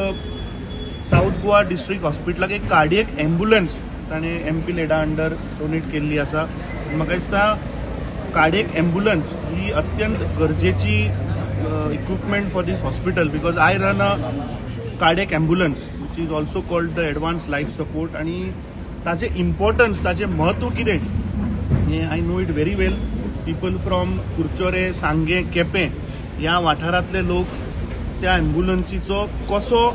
साऊथ गोवा डिस्ट्रिक्ट हॉस्पिटलाक एक कार्डियक एम्ब्युलन्स ताणें MP लेडा अंडर डोनेट केल्ली आसा. म्हाका दिसता कार्डियक एम्ब्युलन्स ही अत्यंत गरजेची equipment for this hospital, because I run a cardiac ambulance which is also called the advance life support. आनी ताचें इम्पॉर्टन्स, ताचें म्हत्व कितें हें I know it very well. People from Curchorem, Sanguem, Quepem ह्या वाठारांतले लोक त्या एम्ब्युलन्सीचो कसो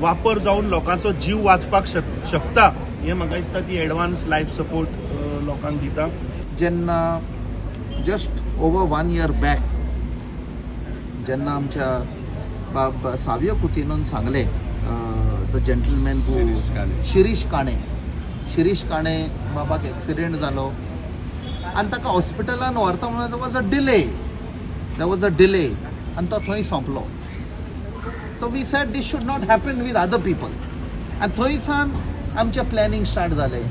वापर जावन लोकांचो जीव वाचपाक शकता हें म्हाका दिसता ती एडवान्स लायफ सपोर्ट लोकांक दिता. जेन्ना जस्ट ओवर 1 year बॅक जेन्ना आमच्या सावयो कुतीनून सांगले द जेंटलमॅन हू शिरीश काणे बाबाक एक्सिडेंट जालो आनी ताका हॉस्पिटलान व्हरता म्हणून देर वॉज अ डिले आनी तो थंय सोंपलो. So we said this should not happen with other people. आनी थंयसान आमचें प्लॅनिंग स्टार्ट जालें.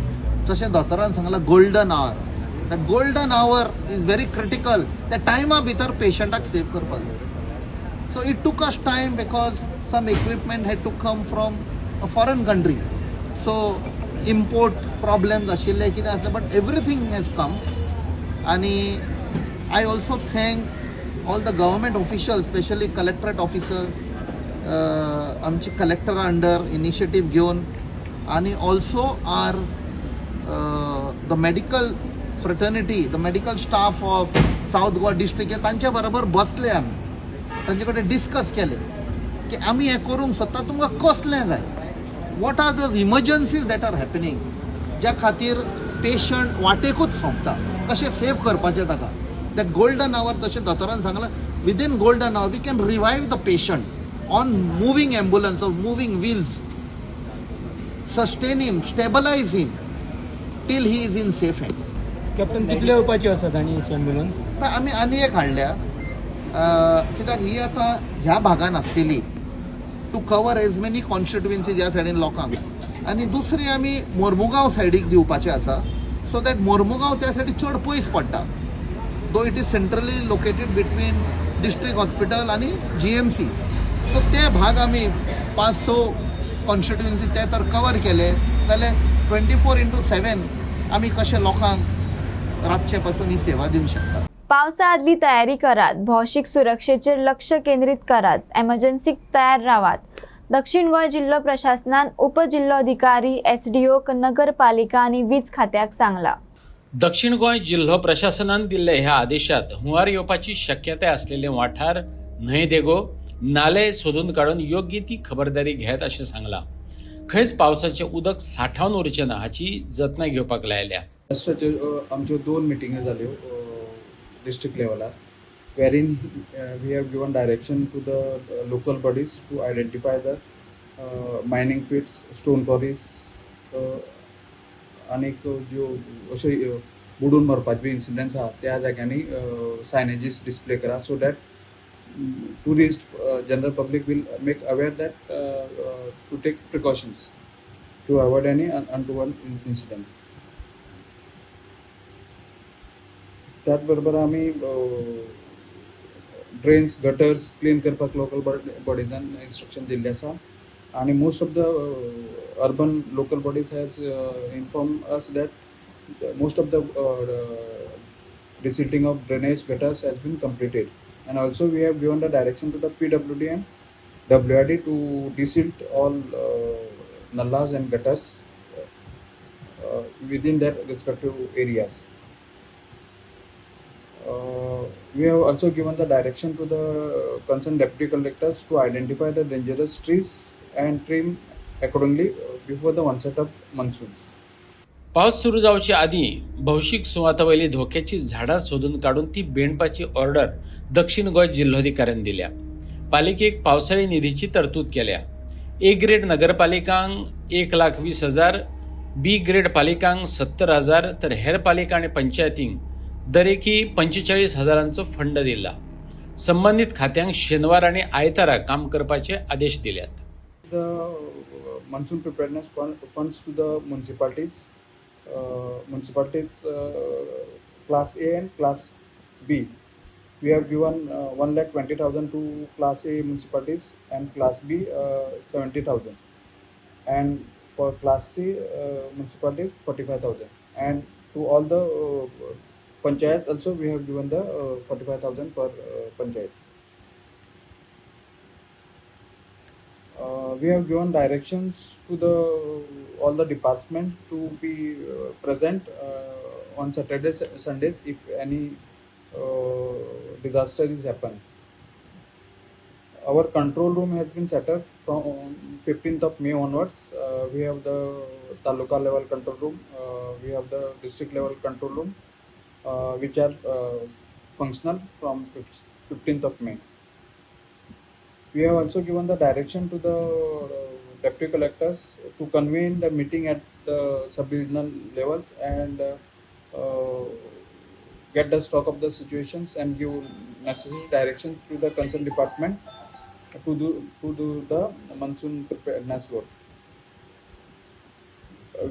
जशें दोतोरान सांगलां golden hour. That golden hour is very critical. त्या टायमा भितर पेशंटाक सेव करपाक जाय. So it took us time because some equipment had to come from a foreign country. So import problems आशिल्ले कितें आसलें, but everything has come. आणि I also thank all the government officials, especially collectorate officers, आमची collector under initiative घेवन, आणि also our the medical fraternity, the medical staff of south Goa district तांच्या बरोबर बसले. आमी तांचे कडेन डिस्कस केले की आमी हें करूंक सोदता, तुमकां कसलें जाय, what are those emergencies that are happening, ज्या खातीर पेशंट वाटेकूच सोंपता, कशें सेव करपाचें ताका. दॅट गोल्डन आवर, तशें दोतोरान सांगलां, within golden hour we can revive the patient on moving ambulance or moving wheels, sustain him, stabilise him till he is in safe hands. Captain कितले येवपाचे आसात आनी एम्ब्युलन्स? आमी आनी एक हाडल्या, कित्याक ही आतां ह्या भागान आसतली to cover age many constituencies ह्या सायडीन लोकांक. आनी दुसरी आमी मोर्मुगांव सायडीक दिवपाचें आसा, सो दॅट मोर्मुगांव त्या सायडीक चड पयस पडटा, though it is centrally located between district hospital आनी GMC. सो ते भाग आमी 5-6 कॉन्स्टिट्युएन्सी ते तर कवर केले जाल्यार 24/7 आमी कशे लोकांक रातचे पासून ही सेवा दिवंक शकता. पावसाआदली तयारी करात, भौशीक सुरक्षेचेर लक्ष केंद्रीत करात, एमर्जन्सीक तयार रावात. दक्षिण गोंय जिल्लो प्रशासनान उपजिल्लोधिकारी, SDO, नगरपालिका आनी वीज खात्याक सांगला. दक्षिण गोंय जिल्हो प्रशासनान दिल्ले ह्या आदेशात हुंवार येवपाची शक्यताय असलेले वाठार, न्हंय देगो, नाले सोदून काडून योग्य ती खबरदारी घेत अशें सांगलां. खंयच पावसाचें उदक साठवून उरचें ना हाची जतनाय घेवपाक लायल्या. आमच्यो 2 मिटिंग्यो जाल्यो district लेवलार, wherein we have given direction to the local bodies to identify the mining pits, stone quarries, आनीक ज्यो अश्यो बुडून मरपाचे बी इन्सिडंट्स आहा त्या जाग्यांनी सायनेजीस डिस्प्ले करा, so that tourist general public will make aware that to take precautions to avoid any untoward incidents. त्याच बरोबर आमी ड्रेन्स गटर्स क्लीन करपाक लोकल बॉडीजान इन्स्ट्रक्शन दिल्लें आसा, आणि most of the urban local bodies has inform us that most of the desilting of drainage gutters has been completed, and also we have given the direction to the PWD and WRD to desilt all nallas and gutters within their respective areas. We have also given the direction to the concerned deputy collectors to identify the dangerous trees and trim accordingly before the onset of monsoons. पावस सुरू जावच्या आधी भौशीक सुवातावयली धोक्याची झाडां सोदून काढून ती बेंडपाची order दक्षिण गोंय जिल्लोधिकाऱ्यान दिल्या. पालिकेक पावसाळी निधीची तरतूद केल्या. ए ग्रेड नगरपालिकांक 1,20,000, बी ग्रेड पालिकांक 70,000 तर हेर पालिका आणि पंचायतींक दरेकी 45,000 फंड दिला. संबंधित खात्यांक शेनवार आणि आयतारा काम करपाचे आदेश दिल्यात. The monsoon preparedness funds to the municipalities, class A and class B. We have given 1,20,000 to class A municipalities and class B 70,000, and for class C municipalities 45,000, and to all the panchayats also we have given the 45,000 per panchayat. We have given directions to all the departments to be present on Saturdays, Sundays if any disaster is happened. Our control room has been set up from 15th of May onwards. We have the taluka level control room, we have the district level control room, which are functional from 15th of May. We have also given the direction to the deputy collectors to convene the meeting at the sub-divisional levels and get the stock of the situations and give necessary directions to the concerned department to do the monsoon preparedness work.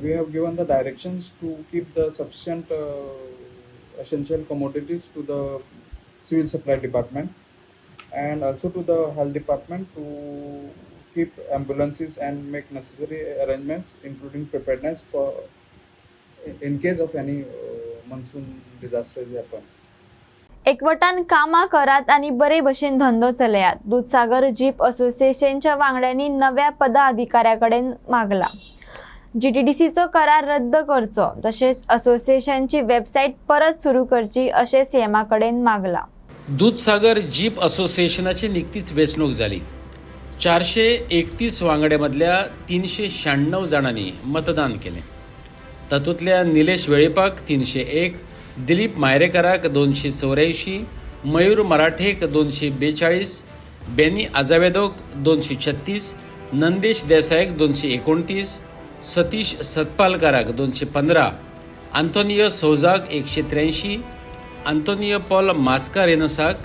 We have given the directions to keep the sufficient essential commodities to the civil supply department, and also to the health department to keep ambulances and make necessary arrangements including preparedness for in case of any monsoon disasters happens. एकवटान कामां करात आणि बरे भशेन धंदो चलयात. Dudhsagar jeep असोसिएशनच्या वांगड्यांनी नव्या पदाधिकाऱ्याकडेन मागला. GTDCचो करार रद्द करचो तसेच असोसिएशनची वेबसाईट परत सुरू करची अशें सीएमाकडेन मागला. दूधसागर जीप असोसिएशनाची निकतीच वेचणूक झाली. 431 वांगड्यामधल्या 396 जणांनी मतदान केले. तातूंतल्या निलेश वेळीपाक 301, दिलीप मायरेकाराक 284, मयूर मराठेक 242, बेनी आजावेदोक 236, नंदेश देसायक 229, सतीश सतपालकाराक 215, आंतोनियो सौजाक 183, आंतोनियो पॉल मास्कारेनसाक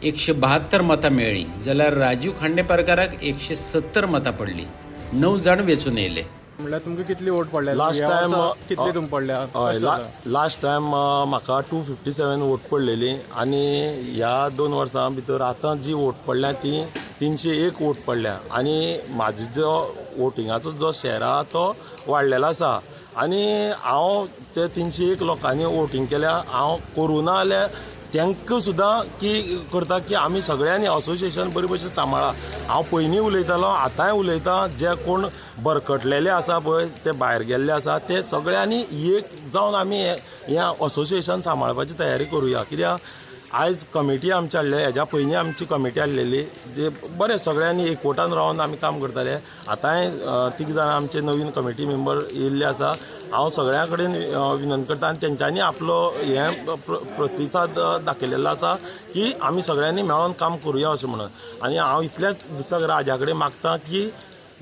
172 मतां मेळ्ळी, जाल्यार राजीव खांडेपारकाराक 170 मतां पडली. 9 जाण वेचून येयले. म्हणल्यार तुमकां कितली वोट पडल्या? लास्ट टायम कितली तुमकां पडल्या? हय, लास्ट टायम म्हाका 257 वोट पडलेली, आनी ह्या 2 वर्सां भितर आतां जी वोट पडल्या ती 301 वोट पडल्या, आनी म्हाजो जो वोटिंगाचो जो शेअर आहा तो वाडलेलो आसा. आनी हांव ते 301 लोकांनी वोटींग केल्या. हांव करूं ना जाल्यार तांकां सुद्दां की करता की आमी सगळ्यांनी असोसिएशन बरे भशेन सांबाळा. हांव पयलीं उलयतालो, आतांय उलयतां, जे कोण भरकटलेले आसा पळय ते भायर गेल्ले आसा ते सगळ्यांनी एक जावन आमी हें असोसिएशन सांबाळपाची तयारी करुया. कित्याक आयज कमिटी आमची हाडले, हेज्या पयलीं आमची कमिटी हाडलेली, जे बरें सगळ्यांनी एकवटान रावन आमी काम करताले. आतांय 3 जाणां आमचे नवीन कमिटी मेंबर येयल्ले आसा, हांव सगळ्यां कडेन विनंती करता आनी तेंच्यांनी आपलो हें प्रतिसाद दाखयलेलो आसा की आमी सगळ्यांनी मेळोन काम करुया अशें म्हणून. आनी हांव इतलेंच दुसऱ्या राजा कडेन मागता की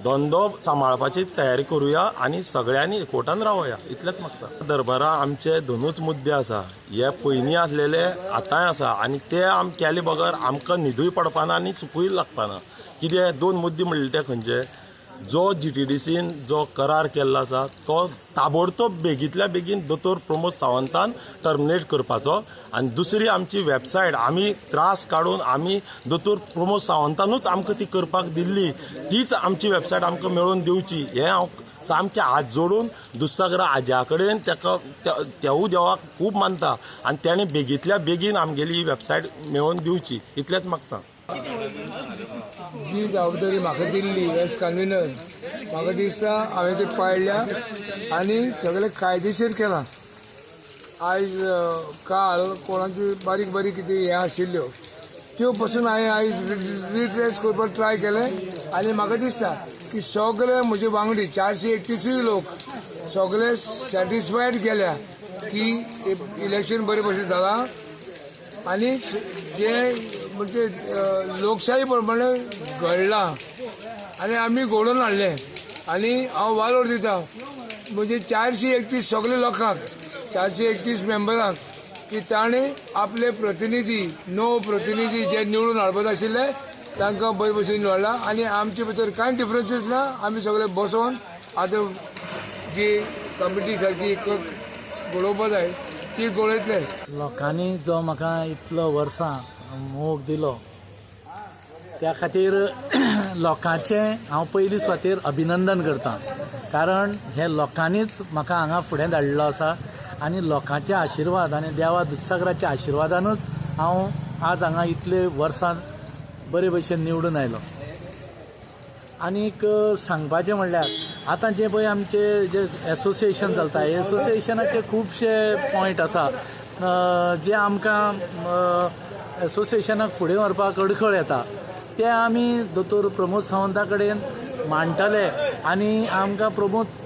धंदो सांबाळपाची तयारी करुया आनी सगळ्यांनी एकवटान रावया, इतलेंच मागता. दरबारा आमचे दोनूच मुद्दे आसा. हे पयलीं आसलेले आतांय आसा आनी ते केले बगर आमकां न्हिदूय पडपाना आनी सुकूय लागपाना. कितें 2 मुद्दे म्हणले ते खंयचे, जो GTDCन जो करार केल्लो आसा तो ताबडतोब बेगींतल्या बेगीन दोतोर प्रमोद सावंतान टर्मिनेट करपाचो आनी दुसरी आमची वेबसायट आमी त्रास काडून आमी दोतोर प्रमोद सावंतानूच आमकां ती करपाक दिल्ली, तीच आमची वेबसायट आमकां मेळोवन दिवची. हें हांव सामकें हात जोडून दुस्सागरा आज्या कडेन तेका तेवूय देवाक खूब मानता आनी तेणें बेगींतल्या बेगीन आमगेली ही वेबसायट मेळोवन दिवची, इतलेंच मागता. जी जबाबदारी म्हाका दिल्ली एज कन्व्हिनर म्हाका दिसता हांवें ती पाळल्या आनी सगळें कायदेशीर केलां. आयज काल कोणाची बारीक बारीक कितें हें आशिल्ल्यो त्यो पासून हांवें आयज रिट्रेस करपाक ट्राय केलें आनी म्हाका दिसता की सगळे म्हजे वांगडी 431 लोक सगळे सॅटिस्फायड गेल्या की इलेक्शन बरे भशेन जालां आनी जे म्हणजे लोकशाही प्रमाणे घडलां आनी आमी घडोवन हाडलें. आनी हांव वालोर दिता म्हणजे 431 सगळे लोकांक 431 मेंबरांक की ताणें आपले प्रतिनिधी प्रतिनिधी जे निवडून हाडपाचे आशिल्ले तांकां बरे भशेन निवडला आनी आमचे भितर कांय डिफरन्सीस ना. आमी सगळे बसोन आतां जी कमिटी सारकी घडोवपा जाय ती घडयतले. लोकांनी जो म्हाका इतलो वर्सां मोग दिलो त्या खातीर लोकांचें हांव पयलीं स्वातेर अभिनंदन करतां, कारण हे लोकांनीच म्हाका हांगा फुडें धाडलेलो आसा आनी लोकांचे आशिर्वाद आनी देवा दुधसागराच्या आशिर्वादानूच हांव आज हांगा इतले वर्सां बरे भशेन निवडून आयलो. आनीक सांगपाचें म्हणल्यार आतां जे पळय आमचे जे एसोसिएशन चलता एसोसिएशनाचे खुबशे पॉयंट आसा जे आमकां एसोसिएशनाक फुडें व्हरपाक अडखळ येता ते आमी दोतोर प्रमोद सावंता कडेन मांडटले आनी आमकां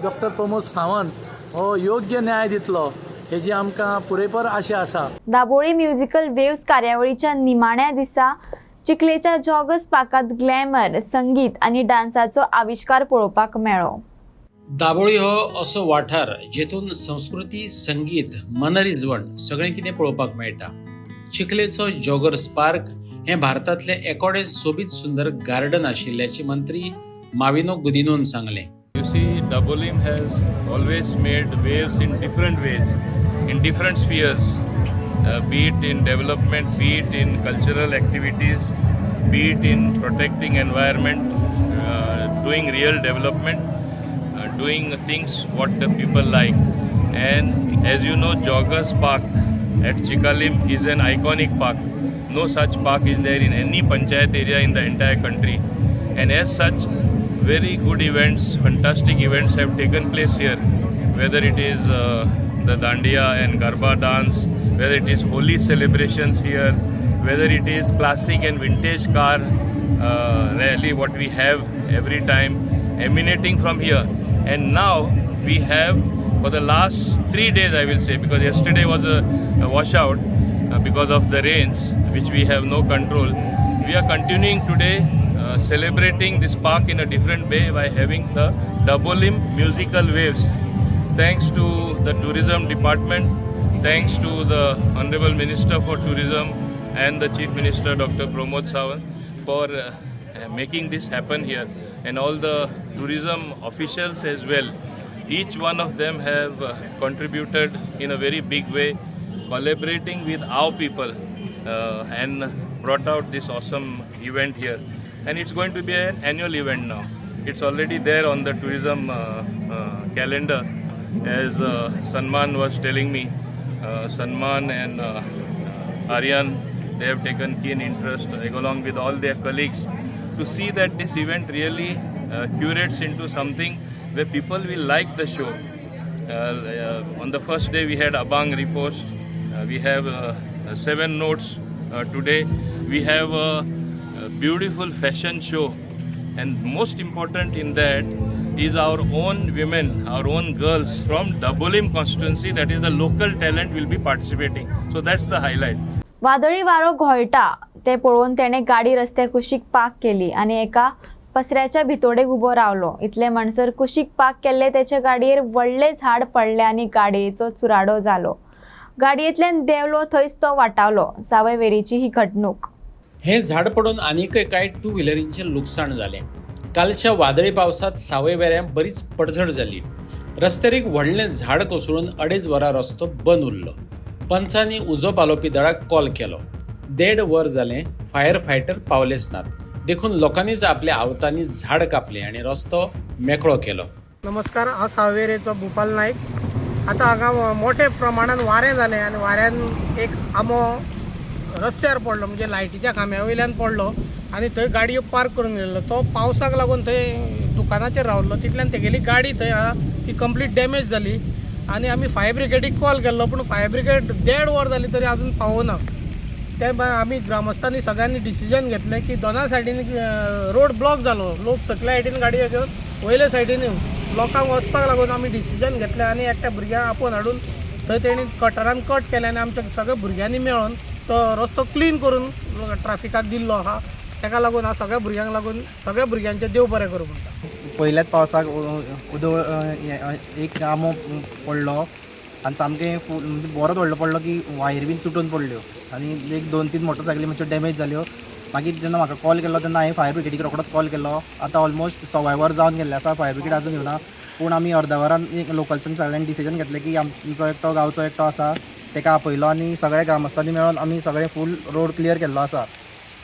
डॉक्टर प्रमोद सावंत हो योग्य न्याय दितलो हेजी आमकां पुरेपूर आशा आसा. दाबोळी म्युझिकल वेव्स कार्यावळीच्या निमाण्या दिसा चिखलेच्या जॉगर्स पार्कात ग्लॅमर, संगीत आनी डान्साचो आविष्कार पळोवपाक मेळ्ळो. दाबोळी हो असो वाठार जेतून संस्कृती, संगीत, मनरिजवण सगळें कितें पळोवपाक मेळटा. चिखलेचो जॉगर्स पार्क हें भारतांतलें एकोडें सोबीत सुंदर गार्डन आशिल्ल्याचे मंत्री माविनो गुदिनोन सांगलें. You see, Dabolim has always made waves in different ways, in different spheres, be it in development, be it in cultural activities, be it in protecting environment, doing real development, doing things what the people like. And as you know, Joggers Park at Chikalim is an iconic park. No such park is there in any panchayat area in the entire country. And as such, very good events, fantastic events have taken place here, whether it is the Dandiya and Garba dance, whether it is Holi celebrations here, whether it is classic and vintage car rally what we have every time emanating from here. And now we have for the last 3 days, I will say, because yesterday was a washout because of the rains which we have no control. We are continuing today celebrating this park in a different way by having the Dabolim musical waves. Thanks to the tourism department, thanks to the Honorable Minister for Tourism and the Chief Minister Dr. Pramod Sawant for making this happen here, and all the tourism officials as well. Each one of them have contributed in a very big way, collaborating with our people and brought out this awesome event here. And it's going to be an annual event now. It's already there on the tourism calendar. As Sanman was telling me, Sanman and Aryan, they have taken keen interest along with all their colleagues to see that this event really curates into something where people will like the show. On the first day we had Abang Repost. We have 7 notes today. We have a beautiful fashion show, and most important in that is our own women, our own girls from Dabolim constituency, that is the local talent will be participating. So that's the highlight. वादळी वारो घोळटा ते पळोवन तेणे गाडी रस्त्या कुशीक park केली आणि एका पसऱ्याच्या भितोडेक उबो रावलो. इतले म्हणसर कुशीक पार्क केल्ले त्याच्या गाडयेर व्हडले झाड पडले आणि गाडयेचो चुराडो जालो. गाडयेंतल्यान देंवलो थंयच तो वाटावलो. सावयवेरेची ही घडणूक. हे झाड पडून आनीकय कांय टू व्हिलरींचे लुकसाण जालें. कालच्या वादळी पावसात सावयवेऱ्यां बरीच पडझड जाली. रस्त्यार एक व्हडलें झाड कोसळून 2.5 वरां रस्तो बंद उरलो. पंचांनी उजो पालोवपी दळाक कॉल केलो. 1.5 वर जालें, फायर फायटर पावलेच नात. देखून लोकांनीच आपल्या आवतांनी झाड कापले आणि रस्तो मेकळो केलो. नमस्कार, हांव सावयवेरेचो भूपाल नायक. आतां हांगा मोठे प्रमाणात वारें जालें आनी वाऱ्यान एक आंबो रस्त्यार पडलो, म्हणजे लायटीच्या खांब्या वयल्यान पडलो आनी थंय गाडयो पार्क करून गेल्लो. तो पावसाक लागून थंय दुकानाचेर रावल्लो, तितल्यान तेगेली गाडी थंय ती कंप्लीट डॅमेज जाली आनी आमी फायर ब्रिगेडीक कॉल केल्लो, पूण फायर ब्रिगेड 1.5 वर जाली तरी अजून पावना. ते भायर आमी ग्रामस्थांनी सगळ्यांनी डिसिजन घेतलें की दोना सायडीन रोड ब्लॉक जालो. लोक सकल्या सायडीन गाडयो घेवन वयले सायडीन लोकांक वचपाक लागून आमी डिसिजन घेतलें आनी एकट्या भुरग्याक आपोवन हाडून थंय तेणी कटरान कट केलें आनी आमच्या सगळ्या भुरग्यांनी मेळोन तो रस्तो क्लीन करून ट्राफिकाक दिल्लो आहा. ताका लागून हांव सगळ्या भुरग्यांक लागून सगळ्या भुरग्यांचें देव बरें करूं म्हणटा. पहिल्याच पावसाक एक आंबो पडलो आनी सामकें बरोच व्हडलो पडलो की वायर बीन तुटून पडल्यो आनी एक 2-3 मोटरसायकली मातश्यो डॅमेज जाल्यो. मागीर जेन्ना म्हाका कॉल केलो तेन्ना हांवें फायर ब्रिगेडीक रोखडोच कॉल केलो. आतां ऑलमोस्ट 1.25 वर जावन गेल्ले आसा, फायर ब्रिगेड अजून येवना. पूण आमी अर्द्या वरान लोकल्सान सगळ्यांनी डिसिजन घेतलें की आमचो एकटो गांवचो एकटो आसा ताका आपयलो आनी सगळ्या ग्रामस्थांनी मेळोन आमी सगळें फूल रोड क्लियर केल्लो आसा.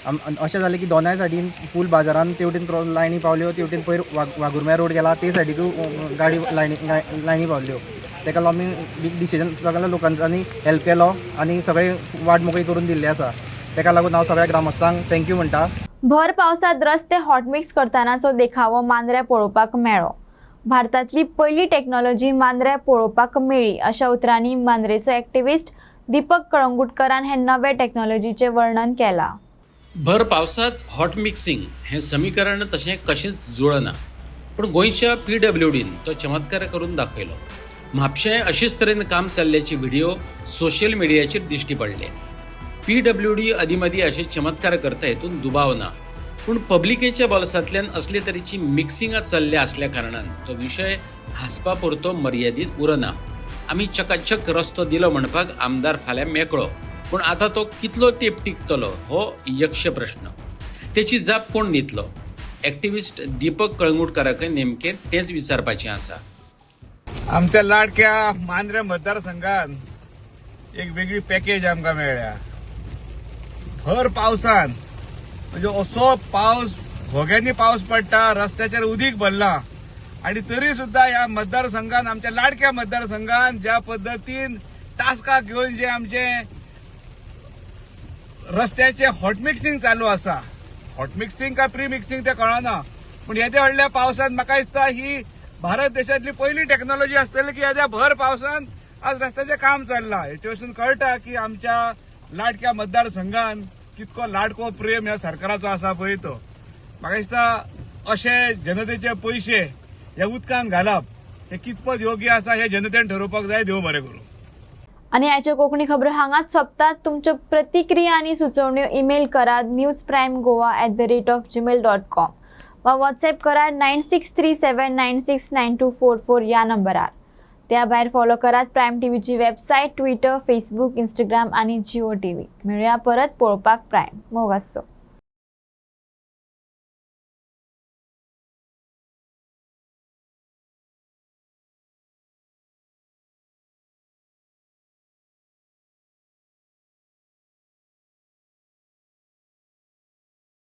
अशें जालें की दोनाय सायडीन फूल बाजारान तेवटेन लायनी पावल्यो, तेवटेन पयर वागुर्म्या रोड गेला ते सायडीकूय गाडी लायनी पावल्यो. ताका लागून आमी बीग डिसिजन सगळ्या लोकांनी हेल्प केलो आनी सगळें वाट मोकळी करून दिल्ली आसा. ताका लागून हांव सगळ्या ग्रामस्थांक थँक्यू म्हणटा. भर पावसात रस्ते हॉटमिक्स करतनाचो देखावो मांद्र्या पळोवपाक मेळ्ळो. भारतांतली पहिली टॅक्नॉलॉजी मांद्र्या पळोवपाक मेळ्ळी अशा उतरांनी मांद्रेचो एक्टिव्हिस्ट दीपक कळंगुटकरान हे नवे टॅक्नॉलॉजीचे वर्णन केला. भर पावसात हॉट मिक्सिंग हे समीकरण तशें कशेंच जुळना, पूण गोंयच्या PWDन तो चमत्कार करून दाखयलो. म्हापशें अशेच तरेन काम चल्ल्याचे व्हिडिओ सोशल मिडियाचेर दिश्टी पडले. PWD अदीमदीं अशे चमत्कार करता हेतून दुबाव ना, पूण पब्लिकेच्या बोल्सांतल्यान असले तरेची मिक्सिंगां चल्ल्या असल्या कारणान तो विशय हांसपा पुरतो मर्यादीत उरना. आमी चकाचक रस्तो दिलो म्हणपाक आमदार फाल्यां मेकळो, पूण आतां तो कितलो तेंप टिकतलो हो यक्ष प्रश्न. तेची जाप कोण दितलो? एक्टिव्हिस्ट दीपक कळंगुटकाराकय नेमकें तेंच विचारपाचें आसा. आमच्या लाडक्या मांद्रे मतदारसंघान एक वेगळी पॅकेज आमकां मेळ्ळ्या. भर पावसान म्हणजे असो पावस भोग्यांनी पावस पडटा, रस्त्याचेर उदीक भरला आणि तरी सुद्धा ह्या मतदारसंघान आमच्या लाडक्या मतदारसंघान ज्या पद्दतीन टास्काक घेवन जे आमचे रस्त्याचे हॉटमिक्सिंग चालू आसा, हॉटमिक्सिंग काय प्री मिक्सिंग ते कळना, पण येद्या व्हडल्या पावसान म्हाका दिसता ही भारत देशातली पहिली टेक्नॉलॉजी आसतली की येद्या भर पावसान आज रस्त्याचें काम चल्लां. हेचे वचून कळटा की आमच्या लाडक्या मतदारसंघान कितको लाडको प्रेम ह्या सरकाराचो आसा पळय तो. म्हाका दिसता अशे जनतेचे पयशे ह्या उदकांत घालप हे कितपत योग्य आसा हे जनतेन ठरोवपाक जाय. देव बरें करूं. आणि याच्या कोंकणी खबरो हांगाच सोंपतात. तुमच्यो प्रतिक्रिया आणि सुचोवण्यो ईमेल करात newsprimegoa@gmail.com वा व्हॉट्सॲप करात 9637969244 या नंबरार. त्या भायर फॉलो करात प्रायम टीव्हीची वेबसायट, ट्विटर, फेसबुक, इंस्टाग्राम आणि जिओ TV. मेळुया परत पळोवपाक प्रायम. मोग आसचो.